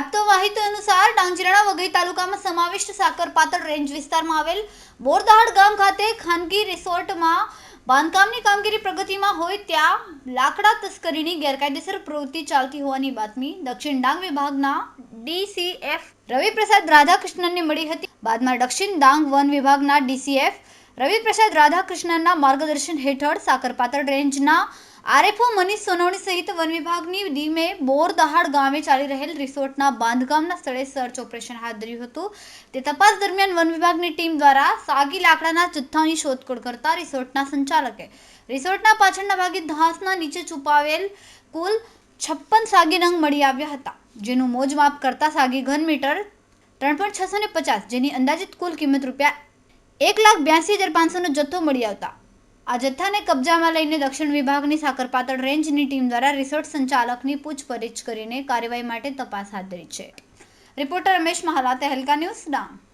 પ્રાપ્ત માહિતી અનુસાર ડાંગ જિલ્લાના વઘઈ તાલુકામાં સમાવિષ્ટ સાકરપાતળ રેન્જ વિસ્તારમાં આવેલ બોરદહાડ ગામ ખાતે ખાનગી રિસોર્ટમાં બાંધકામની કામગીરી પ્રગતિમાં હોય ત્યાં લાકડા તસ્કરીની ગેરકાયદેસર પ્રવૃત્તિ ચાલતી હોવાની બાતમી દક્ષિણ ડાંગ વિભાગના ડીસીએફ રવિપ્રસાદ રાધાકૃષ્ણનને મળી હતી। બાદમાં દક્ષિણ ડાંગ વન વિભાગના ડીસીએફ રવિપ્રસાદ રાધાકૃષ્ણનના માર્ગદર્શન હેઠળ સાકરપાતળ રેન્જના આરએફઓ મનીષ સોનવણી સહિત વન વિભાગની ટીમે બોરદહાડ ગામે ચાલી રહેલ રિસોર્ટના બાંધકામના સ્થળે સર્ચ ઓપરેશન હાથ ધર્યું હતું। તે તપાસ દરમિયાન વન વિભાગની ટીમ દ્વારા સાગી લાકડાના જથ્થાની શોધખોળ કરતા રિસોર્ટના સંચાલકે રિસોર્ટના પાછળના ભાગે ઘાસના નીચે છુપાવેલ કુલ 56 સાગી નંગ મળી આવ્યા હતા, જેનું મોજમાપ કરતા સાગી ઘન મીટર 3.650 જેની અંદાજિત કુલ કિંમત રૂપિયા 1,82,500નો જથ્થો મળી આવતા આ જથ્થાને કબજામાં લઈને દક્ષિણ વિભાગની સાકરપાતળ રેન્જની ટીમ દ્વારા રિસોર્ટ સંચાલકની પૂછપરછ કરીને કાર્યવાહી માટે તપાસ હાથ ધરી છે। Reporter Ramesh Mahala, Tehelka news, Dang.